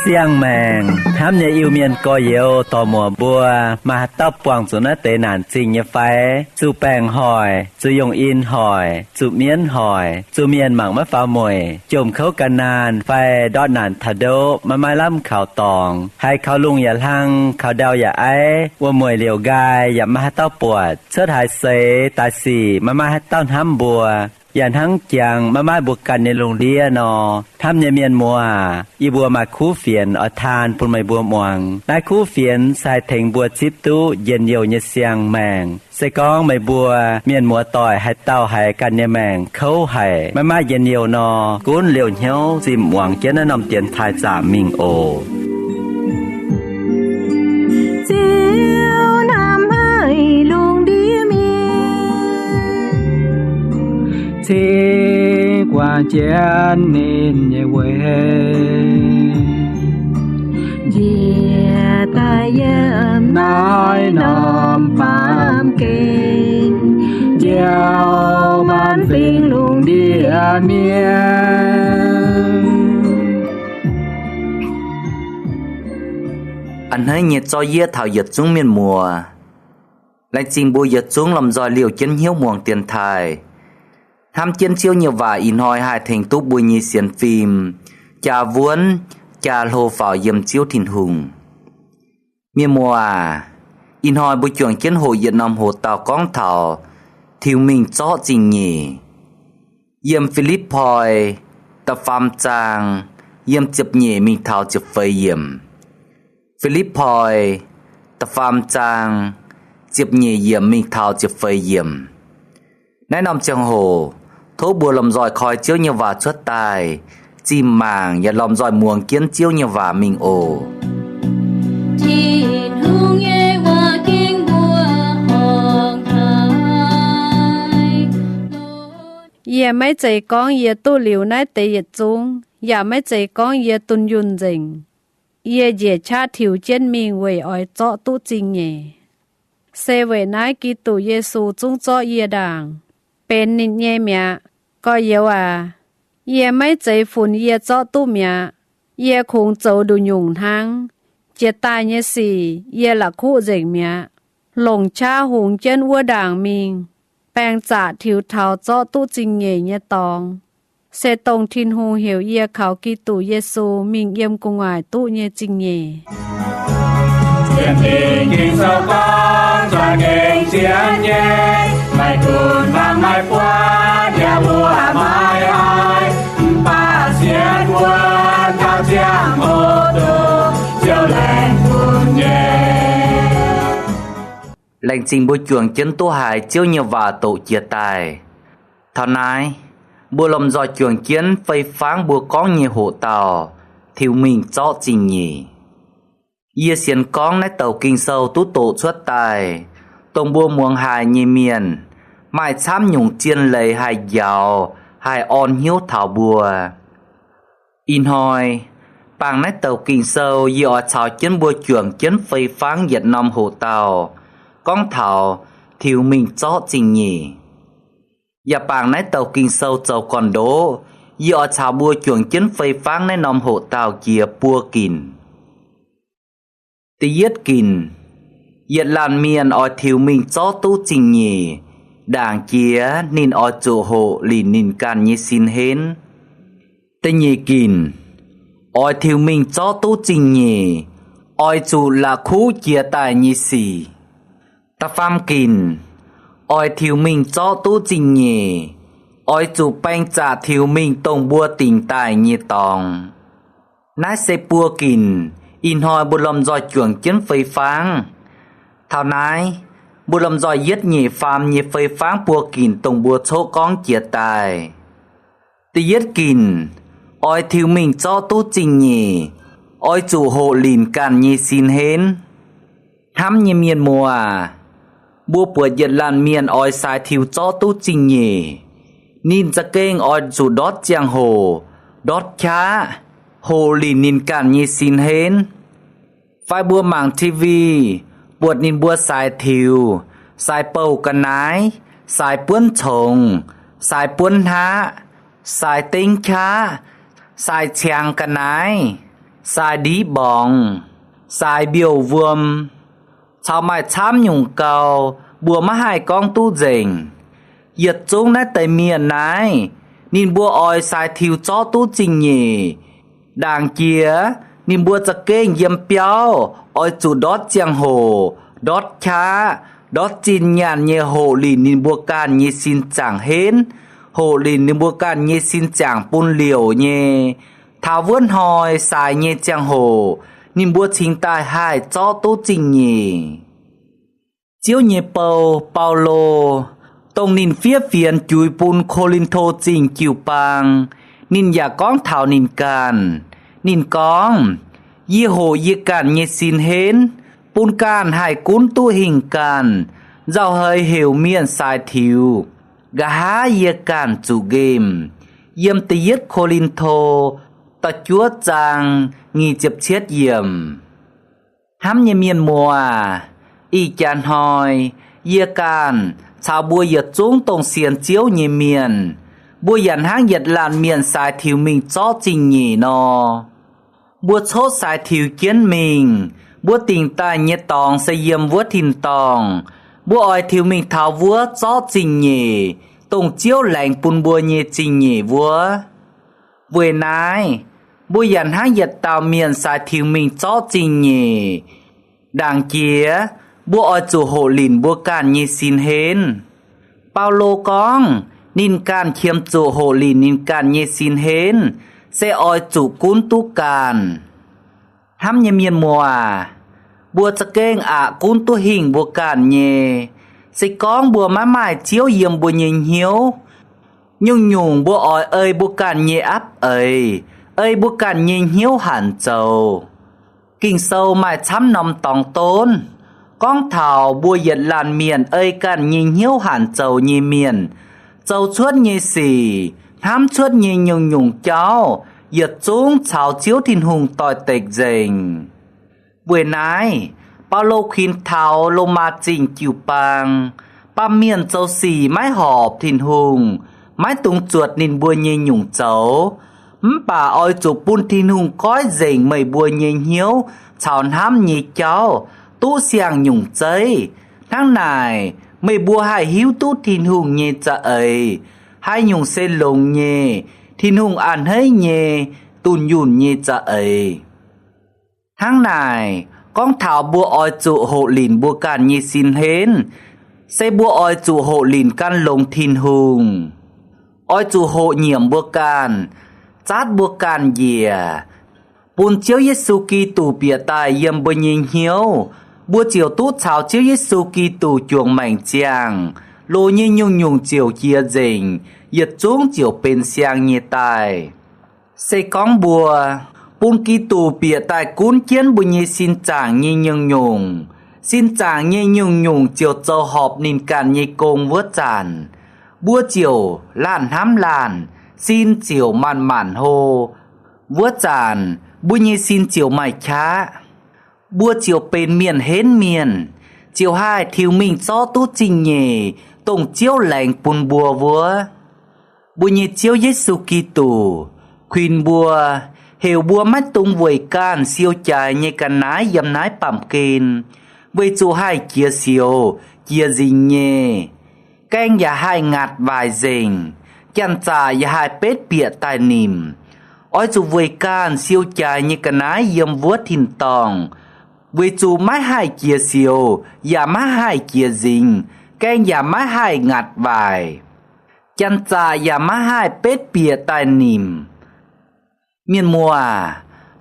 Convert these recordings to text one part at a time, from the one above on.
xiang mèng ham nhà yêu miền coi yêu tò mùa bùa mà tóc quàng xuống nó tệ nạn trình như phái su bèng hỏi su dùng in hỏi su miến hỏi su miền mảng mất phao mồi chùm khấuกันนานphai đọt nạn thà đô mà mai lâm khảo tòng hay khảo lungอย่าลังkhảo đauอย่าไอ้ว่ามวยเหลียวกายอย่ามาให้เต้าปวดเชิดหายเสตาสีมาให้เต้าห้ำบัวอย่างทั้งจังมาบวกกันในโรงเรียนนอทำเนี่ยเมียนมัวอีบัวมาคู่เฟียนอทานปุ่นไม่บัวมวงได้คู่เฟียนใส่เถงบัวชิบตู้เย็นเยียวเนี่ยเสียงแมงใส่ก้องไม่บัวเมียนมัวต่อยให้เต้าให้กันเนี่ยแมงเขาให้มาเย็นเยียวนอกุ้นเหลียวเหี้ยวซิมหวังเจ้านำเตียนทายจ่ามิงโอthế qua chén nên nhẹ quê yeah ta yếm nói nòm phàm kinh gieo ban phình lùng địa miên anh hãy nhiệt cho yết thảo yết xuống miền mùa lại trình bùi yết xuống làm giỏi liều chân hiếu muồng tiền thải ham chiến chiêu nhiều và in hoi hai thành túc bùi nhi xiên phim cha vuốn cha lô phảo yếm chiếu thìn hùng miền mùa in hoi bùi chuồng chiến hồ Việt Nam hồ tàu con thảo thiếu mình chó trình nhỉ yếm Philip Poi tập phàm trang yếm chụp nhỉ mình thảo chụp phơi yếm Philip Poi tập phàm trang chụp nhỉ yếm mình thảo chụp phơi yếm nãy nằm trong hồ thố bùa lầm giỏi khói chiếu như và chuất tài chim màng và lầm giỏi muồng kiến chiếu như và mình ồ yeah mấy chạy con yeah tu liều nãy tệ yeah chung yeah mấy chạy con yeah tuân yun dình yeah yeah cha thiểu chân mình về ở chỗ tu chính nhỉ xe về nãy kí tu Giêsu chung chỗ yeah đàngเป็นนิดเยี่ยมก็เยอะว่าเยี่ยไม่ใจฝุ่นเยี่ยเจาะตู้เมียเยี่ยคงเจ้าดูยุงทั้งเจตายเนี่ยสิเยี่ยหลักคู่เจงเมียหลงชาหงเจนวัวด่างมิงแปลงจ่าถิวเท้าเจาะตู้จริงเย่เนี่ยตองเสตรงทินหูเหี่ยวเยี่ยเขากีตู่เยซูมิงเยี่ยมกุงหายตู้เนี่ยจริงเย่thiên tình kinh sâu con cho nghênh chiến nhé mai cùn vang mai qua nhà vua mai ai ba xiên quân cao chiang hồ tô chiều lên cùn nhé lệnh trình bùi chuồng chân tu hải chiếu nhiều và tổ chia tài thảo nái bùa lầm giỏi chuồng chiến phây pháng bùa có nhiều hộ tàu thiếu mình cho trình nhỉ Yê xiên con nét tàu kinh sâu tú tổ xuất tài Tông bùa muông hài nhì miền Mai chám nhung chiên lấy hai giàu Hai on hiếu thảo bùa In hoi Bàng nét tàu kinh sâu Yê ở chào chân bùa chuồng chân phây pháng Việt Nam hồ tàu Con thảo thiếu mình cho trình nhỉ Và bàng nét tàu kinh sâu chào còn đố Yê ở chào bùa chuồng chân phây pháng nét Nam hồ tàu kia bùa kìn Tì yết kìn Yết làn miền ở thiếu mình cho tu trình nhỉ Đảng kia nên ở chỗ hộ lì nên can như xin hến Tì nhỉ kìn Ở thiếu mình cho tu trình nhỉ Ở chỗ là khu chia tài như xì Ta pham kìn Ở thiếu mình cho tu trình nhỉ Ở chỗ bánh trả thiếu mình tổng bùa tình tài như tòng Nái xe bùa kìn in hoi bùa lầm dòi chuồng chiến phây pháng thảo nái bùa lầm dòi yết nhị phàm nhị phây pháng bùa kìn tổng bùa chỗ con chia tài tì yết kìn oi thiếu mình cho tu trình nhỉ oi chủ hộ lìn càn nhị xin hến hám nhị miền mùa bùa bùa yết làn miền oi sai thiếu cho tu trình nhỉ nín ra kênh oi chủ đót giang hồ đót chá hồ lìn nín càn nhị xin hến phải bùa mảng TV buộc nín bùa xài thiêu xài bầu cân ái xài buôn chồng xài buôn há xài tinh khá xài chàng cân ái sai đi bong sai biểu vuông chào mai chám nhung cầu bùa má hai con tu dình giật chúng nét tây miền này nín bùa oi sai thiêu cho tu trình nhỉ đàng kia nín bùa giật kênh yếm béo oi chủ đót giang hồ đót cha đót chín nhàn nhẹ hồ lì nín bùa can nhẹ xin chẳng hến hồ lì nín bùa can nhẹ xin chẳng bún liều nhẹ thảo vươn hòi xài nhẹ giang hồ nín bùa chính tài hai cho tu trình nhỉ chiếu nhẹ bầu Paulo tông nín phía phiền chui bún Corinto trình chiều bang nín ya con thảo nín can nín con ye hồ ye can nhẹ xin hến bún can hai cún tu hình can giao hơi hiểu miền sai thiếu gà há ye can chủ game yếm tiết Corinto ta chúa chàng nghi chập chết yếm hám nhẹ miền mùa y chan hoi ye can chào bùa yết chúng tông xiên chiếu nhẹ miền bùa yàn hang yết làn miền sai thiếu mình cho trình nhỉ nó bùa chốt sai thiếu kiến mình bùa tình tai nhẹ tòng xây yếm vua thìn tòng bùa oi thiếu mình thảo vua cho trình nhỉ tông chiếu lạnh bùn bùa nhẹ trình nhỉ vua vừa nãy bùa yàn hang yết tàu miền sai thiếu mình cho trình nhỉ đằng kia bùa oi chủ hộ lìn bùa can nhẹ xin hến Paulo con nín can khiêm chủ hộ lìn nín can nhẹ xin hến sẽ oi chủ cún tu can hám nhẹ miền mùa bùaจะเก้งcún tu hình bùa can nhẹ sẽ con bùa má mải chiếu yếm bùa nhẹ hiếu nhung nhung bùa oi ơi bùa can nhẹ áp ơi bùa can nhẹ hiếu hẳn trầu kinh sâu mải chăm nòng tòng tôn con thảo bùa yết làn miền ơi can nhẹ hiếu hẳn trầu nhẹ miền trầu chuốt nhẹ xỉ hám chuốt nhẹ nhung nhung cháu yết chúng chào chiếu thìn hùng tòi tệch dình buổi nãy Paulo khuyên thảo lô ma trình chiều bang ba miền châu xì mái họp thìn hùng mái tung chuột nín bùa nhẹ nhung cháu bà oi chủ bún thìn hùng cõi dình mây bùa nhẹ hiếu chào hám nhẹ cháu tu xiang nhung chơi tháng này mây bùa hai hiếu tu thìn hùng nhẹ cha ấy hai nhung xe lồng nhẹ thìn hùng ăn hơi nhẹ tùn nhùn nhẹ cha ấy tháng này con thảo bùa oi chủ hộ lìn bùa can nhẹ xin hến xe bùa oi chủ hộ lìn can lồng thìn hùng oi chủ hộ nhiễm bùa can chát bùa can dìa bùn chiếu Giêsu Kitô bìa tài yếm bùa nhìn hiếu bùa chiều tút chào chiếu Giêsu Kitô chuồng mảnh chàng lô như nhung nhung chiều chia dình yết chúng chiều bên xiang như tài xây con bùa bùn Kitô bìa tài cún chiến bùa như xin chàng như nhung nhung xin chàng như nhung nhung chiều châu họp nín càn như công vớt chàn bùa chiều làn hám làn xin chiều màn màn hô vớt chàn bùa như xin chiều mày khá bùa chiều bên miền hến miền chiều hai thiếu mình cho tu trình nhỉ tổng chiếu lạnh bùn bùa vua bùa như chiếu Giêsu Kitô khuyên bùa hiểu bùa mắt tung vội can siêu chạy như can nái dầm nái bẩm kên với chú hai chia siêu chia dình nhé canh nhà hai ngạt vài dình chăn trà nhà hai bết bịa tài nìm ôi chú vội can siêu chạy như can nái dầm vuốt thìn tòng với chú mái hai chia siêu nhà mái hai chia dình canh nhà mái hai ngạt vài chăn trà nhà mái hai bết bịa tài nìm miền mùa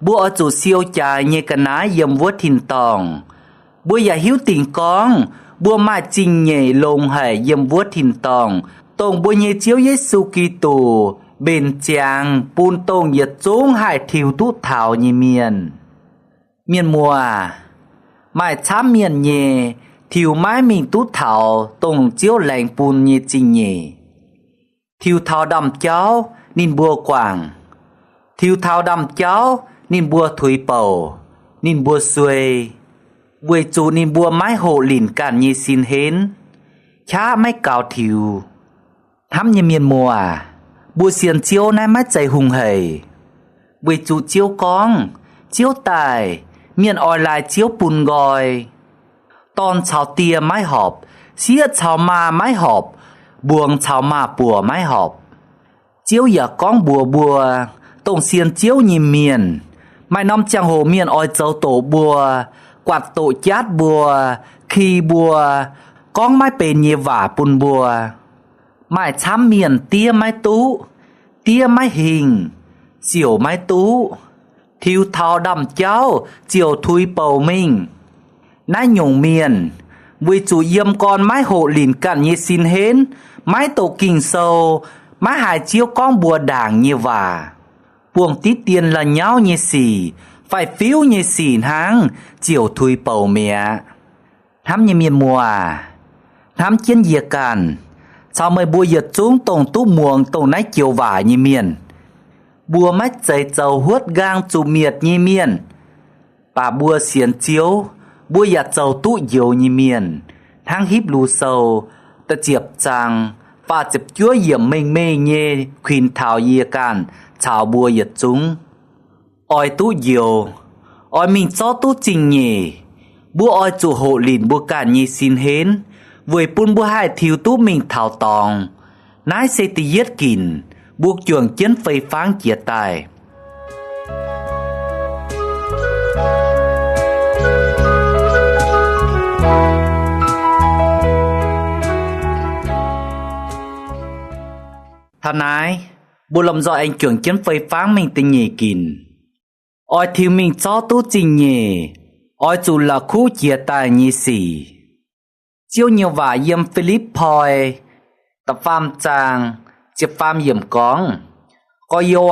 bùa ở chủ siêu chạy như cái ná yếm vuốt thìn tòng bùa giả hiếu tình con bùa mà trình nhảy lồng hải yếm vuốt thìn tòng tòng bùa như chiếu Giêsu Kitô bên chàng bùn tòng yết chúng hải thiêu tút thảo như miền mùa mãi chám miền nhẹ thiêu mái mình tút thảo tòng chiếu lạnh bùn như trình nhẹ thiêu thảo đầm cháu nín bùa quảng thiêu thao đâm cháu nín bùa thủy bầu nín bùa xuôi buổi chủ nín bùa mái hộ lìn cản như xin hến chá mái cào thiêu hắm như miền mùa bùa xiên chiếu nai mái chạy hùng hầy buổi chủ chiếu con chiếu tài miền oi lại chiếu bùn gòi ton chào tia mái họp xía chào ma mái họp buông chào ma bùa mái họp chiếu giờ con bùa tông xiên chiếu nhìn miền mai năm chàng hồ miền oi châu tổ bùa quạt tổ chát bùa khi bùa con mái bền nhẹ vả bùn bùa mai chám miền tia mái tú tia mái hình chiều mái tú thiêu thao đầm cháu chiều thui bầu mình nái nhung miền vui chủ yếm con mái hộ lìn cạn như xin hến mái tổ kinh sâu mái hài chiếu con bùa đảng như vả buông tít tiền là nhau như xì phải phiếu như xì háng chiều thui bầu mẹ thắm như miền mùa thắm chiến diệt càn sao mới bùa giật xuống tổng tú muồng tổng nái chiều vả như miền bùa mách dày dầu huốt gang chủ miệt như miền bà bùa xiên chiếu bùa giặt dầu tú dầu như miền thang híp lù sầu ta chiệp chàng và chụp chúa hiểm mình mê nhê khuyên thảo yê càn chào bùa giật chúng oi tú dầu oi mình cho tú trình nhỉ bùa oi chủ hộ lìn bùa càn nhê xin hến với bùn bùa hai thiếu tú mình thảo tòng nái xê tì yết kìn buộc chuồng chiến phây pháng chia tài thằng này bùa lòng do anh chuồng chiến phây pháng mình tình nhì kìn oi thiếu mình cho tú trình nhì oi chủ là khu chia tài nhì xì chiếu nhiều vả yếm Philip Poi tập pham chàng chiếc pham yếm con có yêu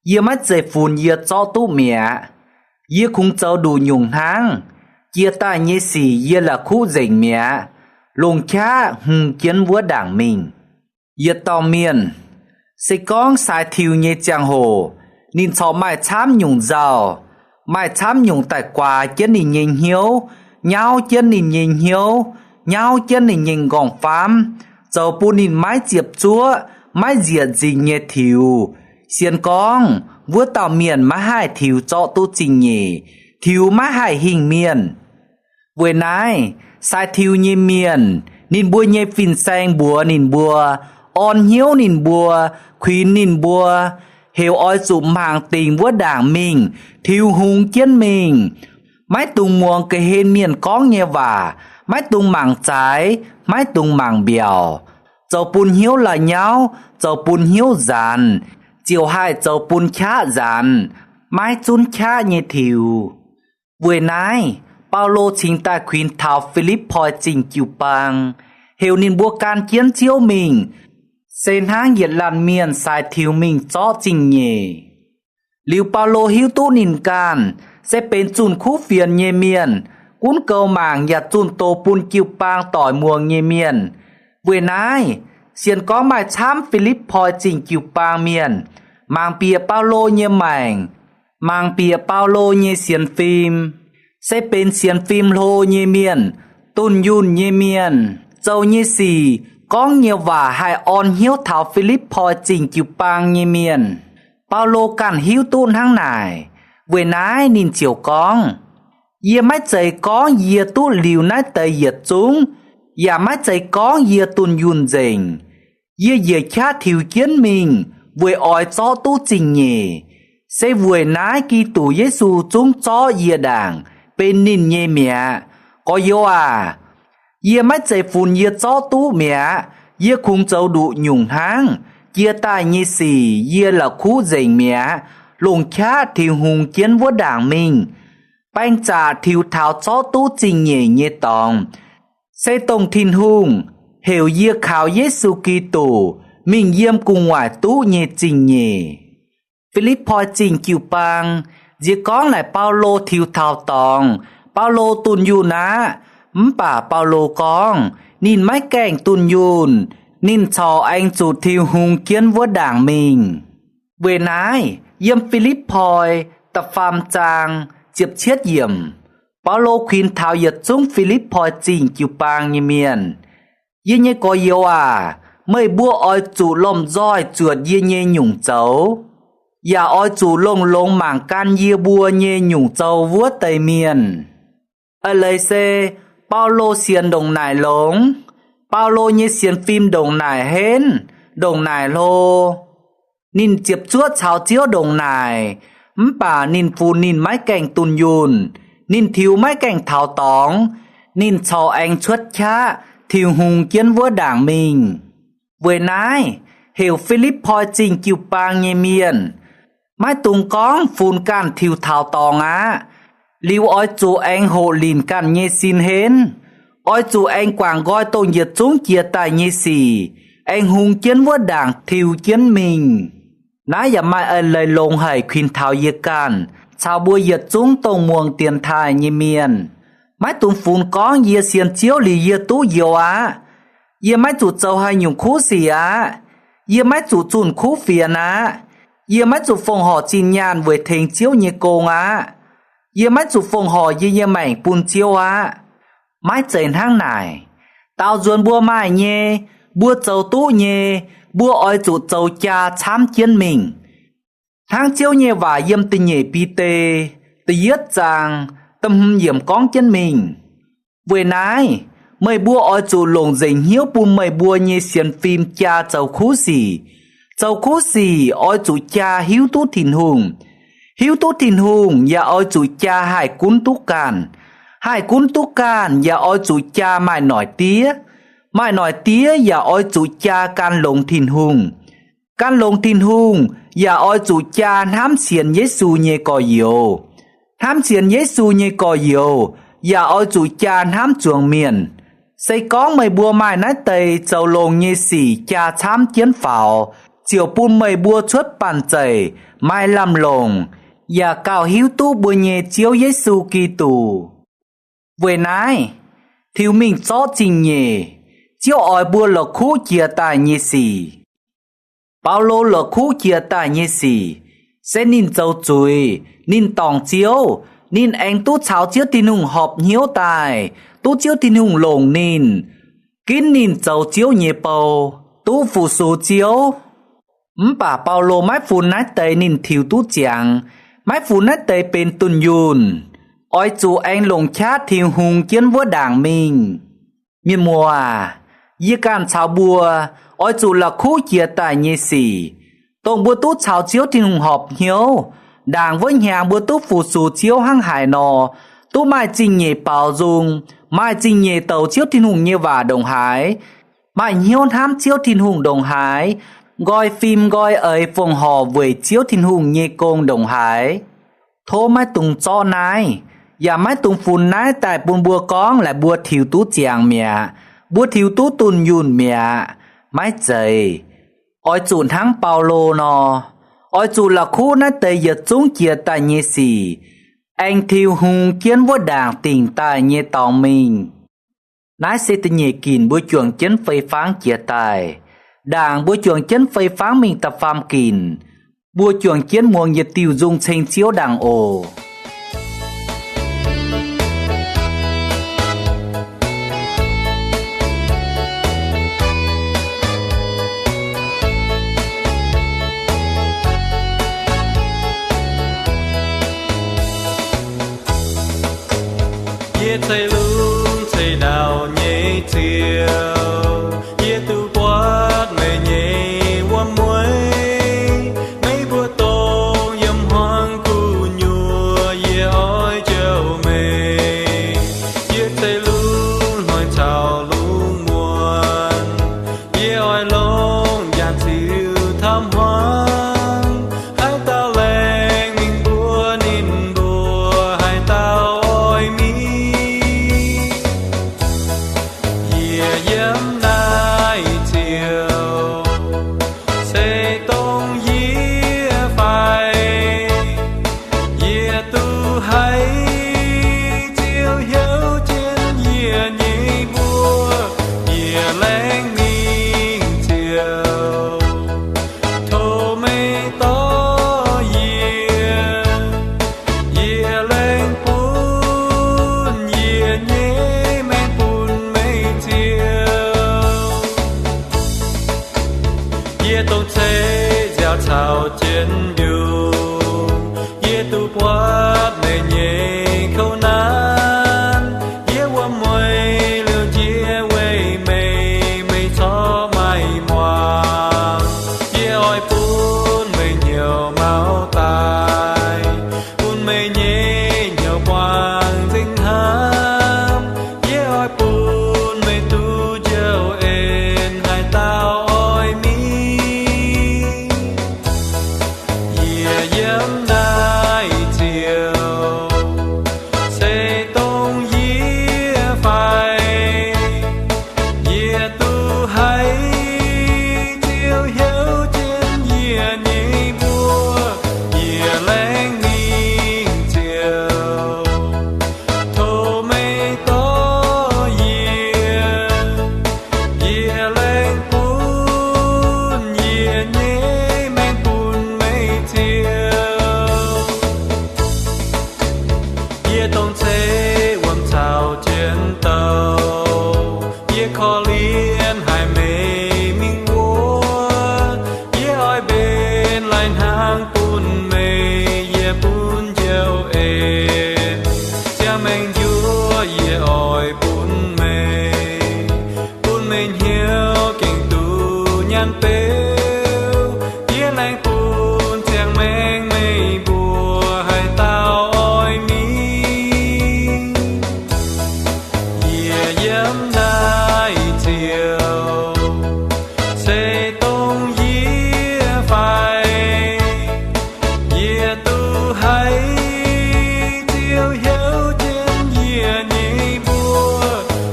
yếm mắt dây phun yếm cho tú mẹ yếm khung châu đủ nhung hang yếm ta nhé xì yếm là khu dành mẹ lùng cha hùng kiến vua đảng mình yếm tàu miền sẽ con sai thiêu nhé chàng hồ nên cho mai chám nhung giàu mai chám nhung tại quà chân nhìn nhìn hiếu nhau chân nhìn nhìn hiếu nhau chân nhìn nhìn gòn phám dầu bùn nhìn mái diệp chúa mái diệt gì nhẹ thiêu xiên con vua tàu miền má hai thiêu cho tu trình nhỉ thiêu má hai hình miền vừa nãy sai thiêu nhẹ miền nhìn bùa nhẹ phìn xanh bùa nhìn bùa on hiếu nhìn bùa khuyên nhìn bùa hiểu oi dụm hàng tình vua đảng mình thiêu hùng chiến mình mái tung muông cái hên miền có nghe vả mái tung mảng trái mái tung mảng bèo dầu bùn hiếu là nhau dầu bùn hiếu giàn chiều hai dầu bùn khá giàn mái chun khá như thiêu vừa nãy Paulo chính ta khuyên thảo Philip Poi trình chiều bang hiểu nên bua can chiến chiếu mình sen hang nhiệt làn miền sai thiêu mình cho trình nhỉ liu Paulo hiếu tú nín can sẽเป็นจุนคู่เฟียนเยเมียนกุ้นเกาหมางอย่าจุนโตปุนกิวปางต่อยมวงเยเมียนเวนายเสียนก้องหมายช้ำฟิลิปพอยจิงกิวปางเมียนมางเปียเปาโลเยแมงมางเปียเปาโลเยเสียนฟิล์มsẽเป็นเสียนฟิล์มโลเยเมียนตุนยุนเยเมียนเจ้าเยสีก้องเยว่าให้ออนหิ้วเท้าฟิลิปพอยจิงกิวปางเยเมียนเปาโลกันหิ้วตุนทั้งนายvừa nãy nhìn chiều con yê mái chạy con yê tu liều nãy tới yê chúng yê mái chạy con yê tuần yun dình yê yê cha thiêu chiến mình vừa ỏi cho tu trình nhỉ sẽ vừa nãy kỳ tù Giêsu chúng cho yê đảng bên nhìn nhê mẹ có yêu yê mái chạy phun yê cho tu mẹ yê khung châu đủ nhung hang yê tai nhê xì yê là khu dình mẹ lùng cha thiêu hùng chiến vua đảng mình bánh trà thiêu thảo cho tú trình nhẹ nhẹ tòng sẽ tông thiên hùng hiểu yê khảo Giêsu Kitô mình yếm cùng ngoài tú nhẹ trình nhẹ Philip Poi trình kiều bang dì con lại Paulo thiêu thảo tòng Paulo tuần yun bà Paulo con nhìn mái cảnh tuần yun nhìn cho anh chủ thiêu hùng chiến vua đảng mình về nãy yếm Philip Poi tập phàm chàng chiếp chiết yếm Paulo khuyên thảo yết chúng Philip Poi trình kiều bang như miền yê nhé có yêu mới bua oi chủ lom roi chuột yê nhé nhung cháu Dạ oi chủ lông lông mảng can yê bua nhê nhung châu vuốt tây miền. Ở lời xe, Paulo xiên đồng nải lống. Paulo nhê xiên phim đồng nải hến, đồng nải lô. Nín chiếp chuốt cháo chiếu đồng nải. Bà nín phù nín mái cảnh tùn yùn. Nín thiếu mái cảnh thảo tóng. Nín cho anh chuốt chá, thiếu hùng kiến vua đảng mình. Với nái, hiểu Philip Poi trình kiều bang nhê miền. Mái tung con phun can thiếu thảo tóng á. Liu oi chủ anh hộ lìn can nhê xin hến. Oi chủ anh quảng gọi tô nhiệt chúng chia tài nhê xì. Anh hùng chiến vua đảng thiếu chiến mình. Nãy giờ mai ơi lời lông hãy khuyên thảo yê can. Chào bùa yết chúng tông muông tiền thai nhê miền. Mái tung phun con yê xiên chiếu lì yê tú yêu á. Yê mái chủ châu hay nhung khu xì á. Yê mái chủ chun khu phiền á. Yê mái chủ phong họ chín nhàn với thình chiếu nhê công á. Yê mái chủ phong họ yê mảnh bùn chiếu á. Mái chênh hang nải. Tao duôn bùa mai nhê. Bùa châu tú nhê. Bùa oi chủ châu cha chám chiến mình. Hang chiếu nhê và yêm tình nhê bi tê. Tì yết chàng. Tâm hâm yếm con chân mình. Với nái. Mày bùa oi chủ lồng dành hiếu bùa mày bùa nhê xiên phim cha châu khu xì. Châu khu xì oi chủ cha hiếu tú thìn hùng. Hiếu tú thìn hùng và oi chủ cha hải cún tú càn. Hải cún tú càn và oi chủ cha mài nổi tía. Mài nổi tía và oi chủ cha can lồng thìn hùng. Can lồng thìn hùng và oi chủ cha hám xiên Giê-xu nhê cò yếu. Hám xiên Giê-xu nhê cò yếu và oi chủ cha hám chuồng miền. Xây có mày bùa mài nái tây châu lồng nhê xỉ cha chám chiến phảo. Chiều bùn mày bùa chuốt bàn chảy mai làm lồng. Và cao hiếu tú bùa nhê chiếu Giê-xu Kitô. Với nái, thiếu mình cho trình nhê. Chiếu oi bùa lọ khu chia tài nhê xỉ. Paulo lọ khu chia tài nhê xỉ. Sẽ nín châu chùi, nín tòng chiếu. Nín anh tú cháo chiếu tin hùng họp hiếu tài. Tú chiếu tin hùng lồng nín. Kín nín châu chiếu nhê bầu. Tú phụ số chiếu. Bà Paulo mái phù nái tây nín thiếu tú chàng. Mái phù nái tây bên tuần yun. Ôi chủ anh lồng chát thiếu hùng chiến vua đảng mình. Miền mùa à. Yê can chào bùa. Ôi chủ là khu chia tài nhê xỉ. Tổng bùa tú chào chiếu thiên hùng họp hiếu. Đảng với nhàng bùa tú phụ sù chiếu hăng hải nò. Tú mai trình nhê bảo dung. Mai trình nhê tàu chiếu thiên hùng nhê và đồng hải. Mai hiếu hám chiếu thiên hùng đồng hải. Gọi phim gọi ấy phòng hò với chiếu thiên hùng nhê công đồng hải. Thô mai tùng cho nái. Và mai tùng phun nái tại bùn bùa con lại bùa thiếu tú chàng mẹ. Bùa thiếu tú tùn yun mẹ. Mai chày. Ôi chùn thắng Paulo nò. Ôi chùn là khu nái tây giật chúng chia tài nhê xì. Anh thiếu hùng kiến vua đảng tình tài nhê tòng mình. Nái sẽ tình nhê kìn bùa chuồng chân phây phán chia tài. Đảng bùa chuồng chân phây phán mình tập phàm kìn. Bùa chuồng chiến muông nhiệt tiêu dung chênh chiếu đảng ồ. Yê thầy luôn thầy đào nhé chiều. Yê tu quát mê nhé qua muối. Mấy bữa tô yếm hoang cu nhua. Yê oi châu mê. Yê thầy luôn hỏi chào luôn muôn. Yê oi lông dàn siêu tham hoang. Hai tao lên mình bùa nín bùa. Hai tao oi mi. Yếm nai chiều xây tông yê phai yê tu hay chiều hiếu trên yê nhị bùa yê lên ninh chiều thô mê to yê lên phun yê nhê mê phun mê chiều yê tô chế giao chào chiến điều yếm nai chiều xây tông yế phai yế tu hay chiều hiếu trên yế nhị bùa yế leng ninh chiều thô mây to yế yế leng bùn yế nhị men bùn mây chiều yế tông chế quầm chào trên tàu yế khó liên hai mây minh vô yế oi bên lạnh hang bùn mây yế bùn dèo êm cha mình vua yế oi bùn mây hiếu kinh tu nhan bêu yế lạnh bùn chàng men mây bùa hai tao oi mi yế yếm nai chiều xây tông yế phai yế tu hay chiều hiếu trên yế nhị bùa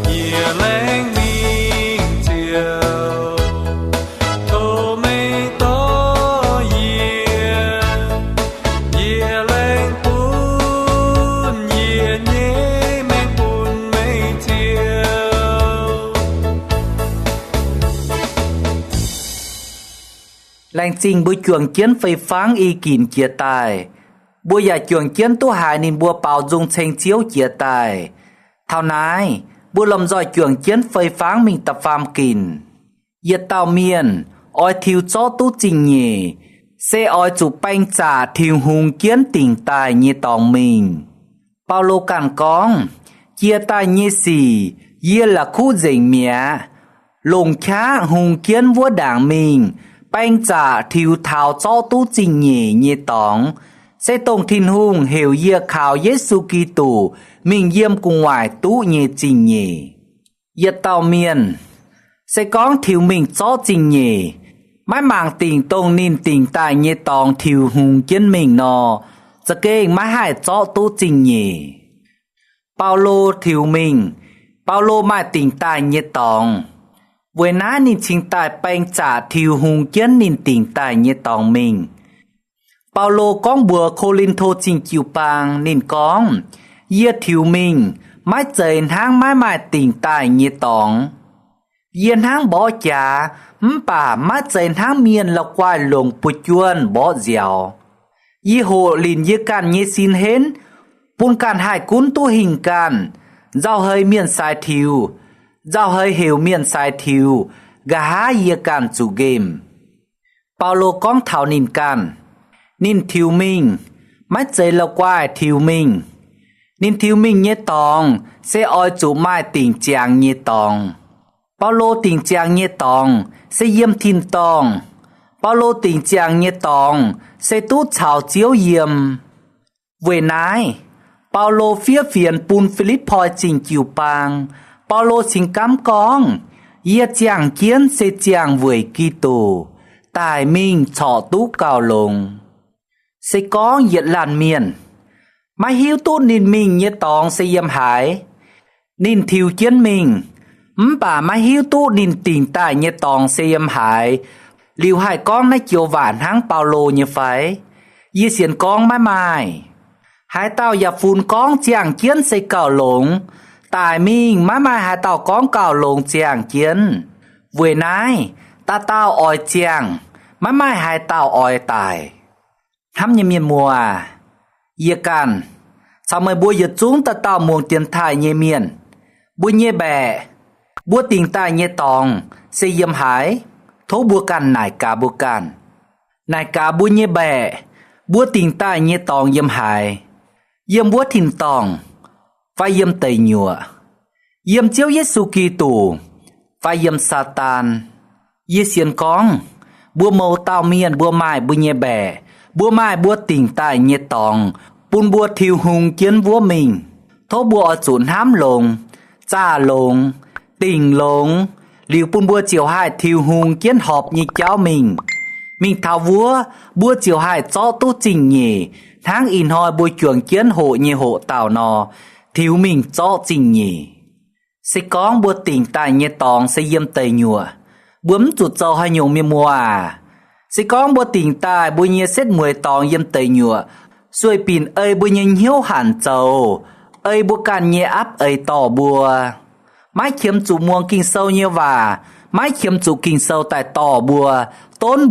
yế leng ninh chiều thô mây to yế yế leng bùn yế nhị men bùn mây chiều Lành trình bùi chuồng chiến phây pháng y kìm chia tài. Bùi giả chuồng chiến tu hài nên bùa bào dung tranh chiếu chia tài. Thao nái, bùa lầm dòi chuồng chiến phây pháng mình tập phàm kìm. Yết tàu miền, oi thiêu chó tu trình nhỉ. Sẽ oi chủ bánh trả thiêu hùng kiến tình tài như tòng mình. Bao lô cản con, chia tài như xì, yê là khu dành mía. Lùng khá hùng kiến vua đảng mình. Bánh trả thiêu thảo cho tu trình nhỉ như tòng. Sẽ tổng thiên hùng hiểu yê khảo Giê-xu Kitô mình yêm cùng ngoài tu như trình nhỉ. Yết tàu miền, sẽ có thiêu mình cho trình nhỉ. Mãi mạng tình tông nên tình tài như tòng thiêu hùng kiến mình nó. Giờ kê mãi hại cho tu trình nhỉ. Bao lô thiêu mình, bao lô mãi tình tài như tòng. Với ná nên chính tài bánh trả thiêu hùng kiến nên tình tài như tòng mình. Bao lô con bùa khô linh thô trình chiều bàng nên con. Yê thiêu mình, mãi dền hang mãi mãi tình tài như tòng. Yên hang bỏ chả, bà mãi dền hang miền là quài lồng bụi chuôn bỏ dẻo. Yê hộ linh yê can như xin hến, bùn can hại cún tu hình can. Giao hơi miền sai thiêu, giao hơi hiểu miền sai thiêu, gà há yê can chủ game. Bao lô con thảo nín can, nín thiêu mình, mãi dền là quài thiêu mình. Nín thiêu mình như tòng, sẽ oi chủ mai tình trạng như tòng. Bao lô tình trạng như tòng, sẽ yếm thiên tòng. Bao lô tình trạng như tòng, sẽ tú chào chiếu yếm. Về nái, bao lô phía phiền bùn Philippoi trình chiều bàng. Bao lô trình cám con, yết chàng kiến sẽ chàng với Kitô. Tài mình trọ tú cao lồng. Sẽ có yết làn miền. Mà hiếu tốt nên mình như tòng sẽ yếm hải. Nên thiêu chiến mình. Bà mà hiếu tốt nên tình tài như tòng sẽ yếm hải. Liu hai con nãy chiều vạn hang bao lô như phải. Yê xiên con mãi mãi. Hai tao giả phun con chàng chiến sẽ cào lũng. Tài mình mãi mãi hai tao con cào lũng chàng chiến. Vừa nãy ta tao oi chàng, mãi mãi hai tao oi tài. Hăm như miền mùa à. Yê can, sao mới bùa yết chúng ta tao muông tiền thai như miền. Bùa như bè, bùa tình tài như tòng, sẽ yếm hải. Thố bùa can nải cả bùa can. Nải cả bùa như bè, bùa tình tài như tòng yếm hải. Yếm bùa thìn tòng, phải yếm tây nhựa. Yếm chiếu Giê-xu Kitô, phải yếm Satan. Yê xiên con, bùa màu tao miền bùa mai bùa như bè. Bùa mai bùa tình tài như tòng, bùn bùa thiêu hùng kiến vua mình. Thố bùa ở chuốn hám lồng, cha lồng, tình lồng. Liu bùn bùa chiều hai thiêu hùng kiến họp như cháu mình. mình thảo vua bua chiều hai cho tu trình nhỉ tháng in hoi bua chuồng chiến hộ như hộ tàu nò thiếu mình cho trình nhỉ sẽ có bua tỉnh tại như tòng sẽ yếm tây nhùa bướm chuột trâu hay nhung miên mùa à sẽ có bua tỉnh tại bua như xét 10 tòng yếm tây nhùa xuôi pin ơi bua như hiếu hẳn trâu ơi bua can nhẹ áp ơi tỏ bua mái khiếm chủ muông kinh sâu như và mái khiếm chủ kinh sâu tại tỏ bùa tốn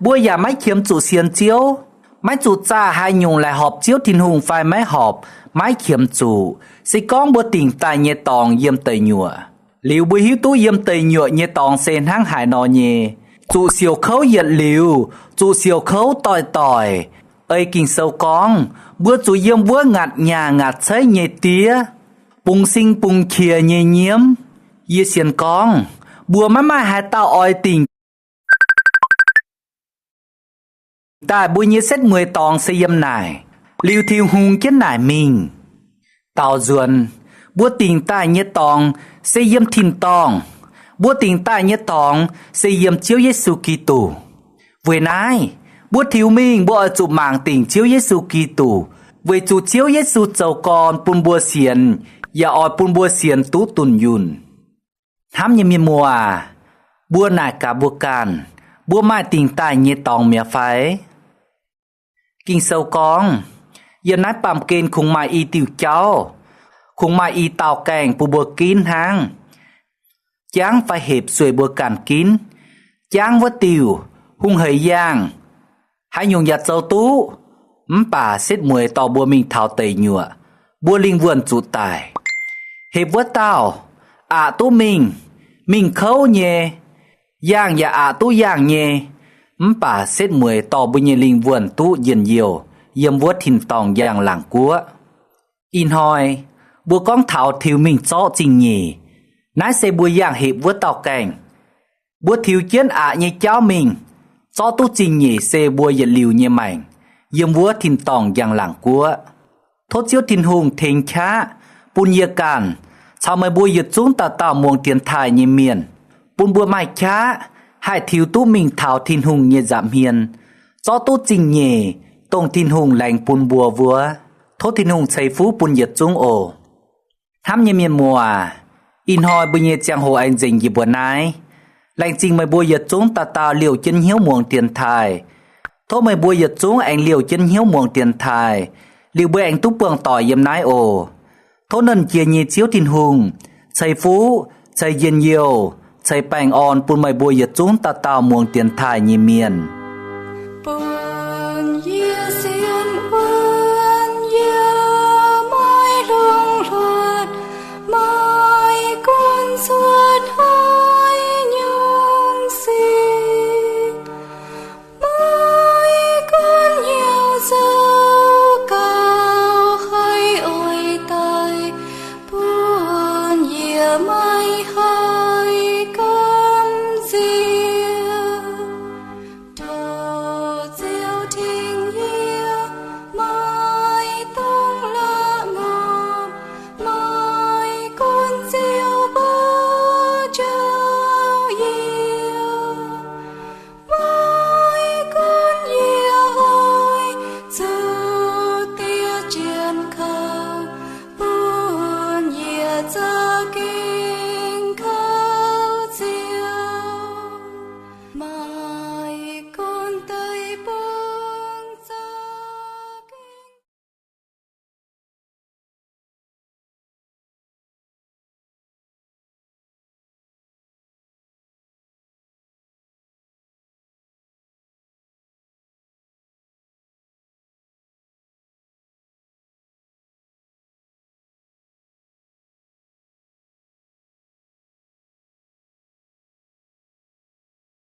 bùa nhà mái khiếm chủ xiên chiếu mái chủ cha hai nhung lại họp chiếu thiên hùng phải mái họp mái khiếm chủ sẽ con bùa tỉnh tại nhẹ tòng yếm tây nhựa liu bùi hiếu tú yếm tây nhựa nhẹ tòng sen hang hải nò nhẹ chủ siêu khấu yết liu chủ siêu khấu tỏi ơi kinh sâu con bùa chủ yếm bùa ngạt nhà ngạt xây nhẹ tía bùng sinh bùng khìa nhẹ nhiễm yết xiên con bùa má hai tao oi tình tại bùi như xét 10 tòng xây yếm này liu thiêu hùng chết nải mình tao duẩn bùa tình tại như tòng xây yếm thìn tòng bùa tình tại như tòng xây yếm chiếu Giêsu Kitô với nái bùa thiếu mình bùa ở chụp mảng tình chiếu Giêsu Kitô với chủ chiếu Giêsu châu con pun bùa xiên ya oi pun bùa xiên tú tùn yun hám như miên mùa bùa nải cả bùa can bùa mai tình tại như tòng mẹ phải kinh sâu con giờ nãy bàm kên khung mai y tiểu cháu khung mai y tàu kèng bùa bùa kín hang cháng phải hiệp xuôi bùa cản kín cháng vất tiểu hung hầy giang hãy nhung giặt dâu tú bà xếp 10 tàu bùa mình thảo tẩy nhựa bùa linh vườn chủ tài hiệp vất tao tú mình khâu nhẹ giang dạ tú giang nhẹ bà xếp 10 tàu bùa nhẹ linh vườn tú dần nhiều yếm vớt thìn tòng giang làng cúa in hoi bùa con thảo thiếu mình cho trình nhỉ nãy xe bùa giang hiệp vớt tàu cảnh bùa thiếu chiến như cháu mình cho tu trình nhỉ xe bùa dần liều như mảnh yếm vớt thìn tòng giang làng cúa thốt chiếu thìn hùng thình khá bùn yê càn sao mới bùa yết chúng ta tạo muông tiền thải như miền bùn bùa mai khá hai thiếu tu mình thảo thìn hùng như giảm hiền cho tu trình nhỉ tông thìn hùng lành bùn bùa vua thốt thìn hùng xây phú bùn yết chúng ổ hám như miền mùa in hoi bùi nhẹ chàng hồ anh dình như bùa nái lành trình mới bùa yết chúng ta tạo liều chân hiếu muông tiền thải thốt mới bùa yết chúng anh liều chân hiếu muông tiền thải liều bùi anh túc bường tỏi yếm nái ổ thốt nần chia nhị chiếu thìn hùng xây phú xây yên nhiều xây bành on bùn mới bùa yết chúng ta tạo muông tiền thải như miền Bùn yết xiên